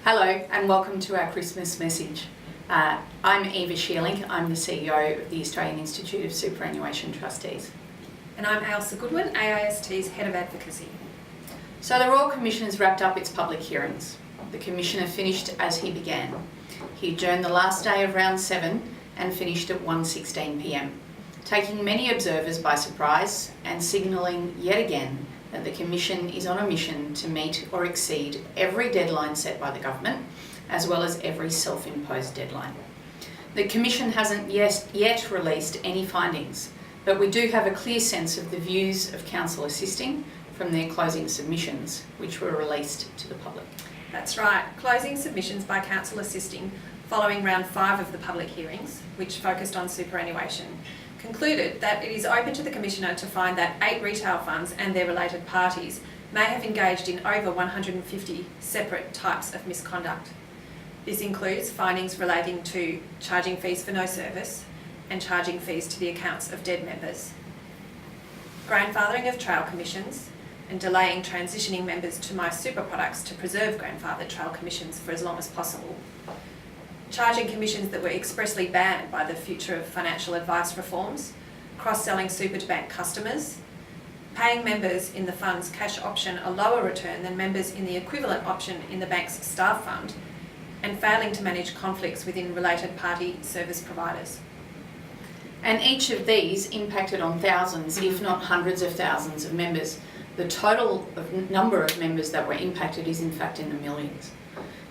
Hello and welcome to our Christmas message. I'm Eva Shearling. I'm the CEO of the Australian Institute of Superannuation Trustees. And I'm AIST Goodwin, AIST's Head of Advocacy. So the Royal Commission has wrapped up its public hearings. The Commissioner finished as he began. He adjourned the last day of round 7 and finished at 1:16 p.m, taking many observers by surprise and signalling yet again that the Commission is on a mission to meet or exceed every deadline set by the government, as well as every self-imposed deadline. The Commission hasn't yet released any findings, but we do have a clear sense of the views of Council Assisting from their closing submissions, which were released to the public. That's right, closing submissions by Council Assisting following round 5 of the public hearings, which focused on superannuation, concluded that it is open to the Commissioner to find that 8 retail funds and their related parties may have engaged in over 150 separate types of misconduct. This includes findings relating to charging fees for no service and charging fees to the accounts of dead members, grandfathering of trail commissions and delaying transitioning members to My Super products to preserve grandfathered trail commissions for as long as possible, charging commissions that were expressly banned by the Future of Financial Advice reforms, cross-selling super to bank customers, paying members in the fund's cash option a lower return than members in the equivalent option in the bank's staff fund, and failing to manage conflicts within related party service providers. And each of these impacted on thousands, if not hundreds of thousands of members. The total number of members that were impacted is in fact in the millions.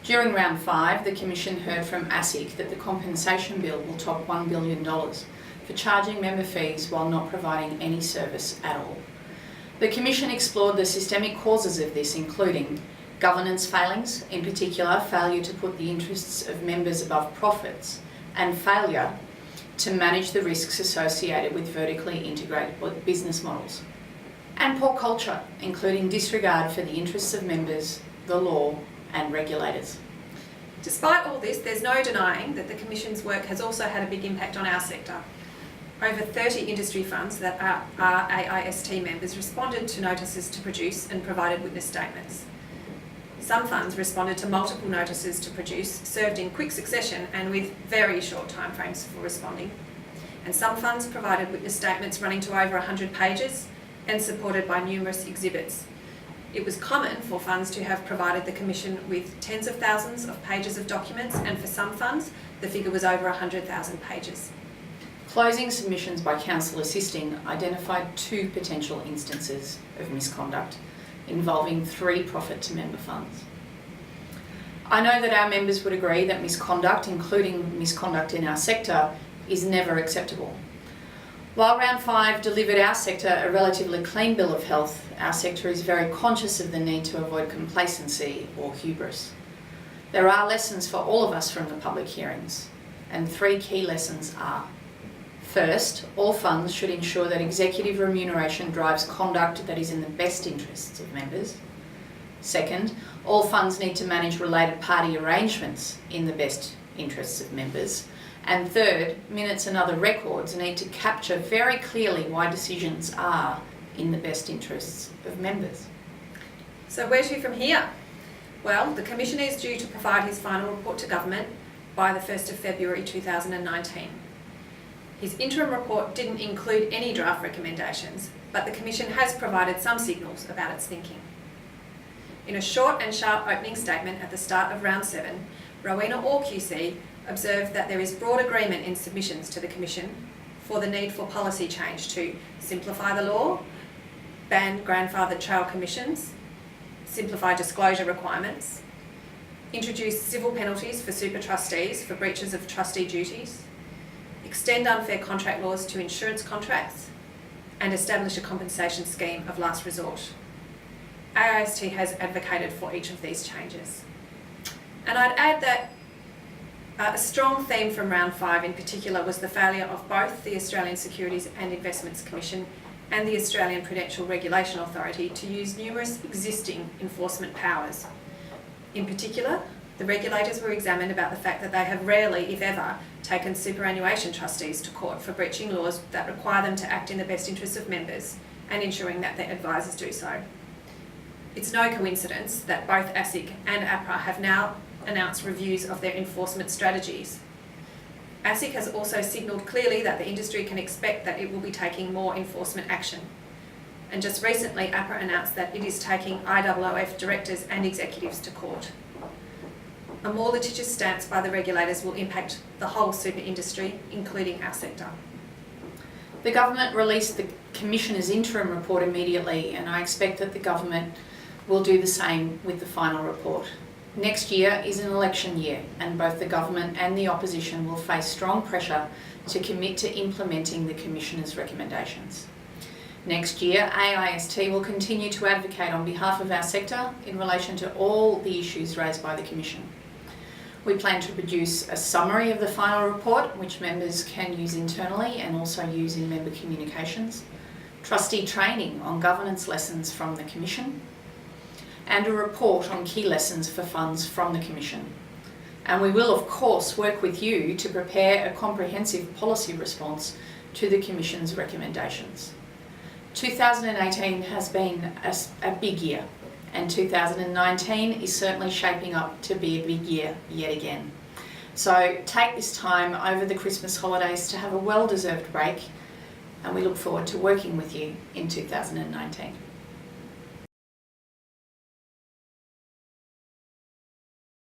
During round 5, the Commission heard from ASIC that the compensation bill will top $1 billion for charging member fees while not providing any service at all. The Commission explored the systemic causes of this, including governance failings, in particular failure to put the interests of members above profits, and failure to manage the risks associated with vertically integrated business models, and poor culture, including disregard for the interests of members, the law, and regulators. Despite all this, there's no denying that the Commission's work has also had a big impact on our sector. Over 30 industry funds that are AIST members responded to notices to produce and provided witness statements. Some funds responded to multiple notices to produce, served in quick succession and with very short timeframes for responding. And some funds provided witness statements running to over 100 pages and supported by numerous exhibits. It was common for funds to have provided the Commission with tens of thousands of pages of documents, and for some funds, the figure was over 100,000 pages. Closing submissions by Council Assisting identified 2 potential instances of misconduct involving 3 profit-to-member funds. I know that our members would agree that misconduct, including misconduct in our sector, is never acceptable. While round 5 delivered our sector a relatively clean bill of health, our sector is very conscious of the need to avoid complacency or hubris. There are lessons for all of us from the public hearings, and 3 key lessons are: first, all funds should ensure that executive remuneration drives conduct that is in the best interests of members. Second, all funds need to manage related party arrangements in the best interests of members. And third, minutes and other records need to capture very clearly why decisions are in the best interests of members. So where to from here? Well, the Commissioner is due to provide his final report to Government by the 1st of February 2019. His interim report didn't include any draft recommendations, but the Commission has provided some signals about its thinking. In a short and sharp opening statement at the start of round 7, Rowena Orr QC observed that there is broad agreement in submissions to the Commission for the need for policy change to simplify the law, ban grandfathered trail commissions, simplify disclosure requirements, introduce civil penalties for super trustees for breaches of trustee duties, extend unfair contract laws to insurance contracts, and establish a compensation scheme of last resort. AIST has advocated for each of these changes. And I'd add that a strong theme from round 5 in particular was the failure of both the Australian Securities and Investments Commission and the Australian Prudential Regulation Authority to use numerous existing enforcement powers. In particular, the regulators were examined about the fact that they have rarely, if ever, taken superannuation trustees to court for breaching laws that require them to act in the best interests of members and ensuring that their advisors do so. It's no coincidence that both ASIC and APRA have now announced reviews of their enforcement strategies. ASIC has also signalled clearly that the industry can expect that it will be taking more enforcement action. And just recently, APRA announced that it is taking IOOF directors and executives to court. A more litigious stance by the regulators will impact the whole super industry, including our sector. The government released the Commissioner's interim report immediately, and I expect that the government will do the same with the final report. Next year is an election year, and both the government and the opposition will face strong pressure to commit to implementing the Commissioner's recommendations. Next year, AIST will continue to advocate on behalf of our sector in relation to all the issues raised by the Commission. We plan to produce a summary of the final report, which members can use internally and also use in member communications, trustee training on governance lessons from the Commission, and a report on key lessons for funds from the Commission. And we will, of course, work with you to prepare a comprehensive policy response to the Commission's recommendations. 2018 has been a big year, and 2019 is certainly shaping up to be a big year yet again. So take this time over the Christmas holidays to have a well-deserved break, and we look forward to working with you in 2019.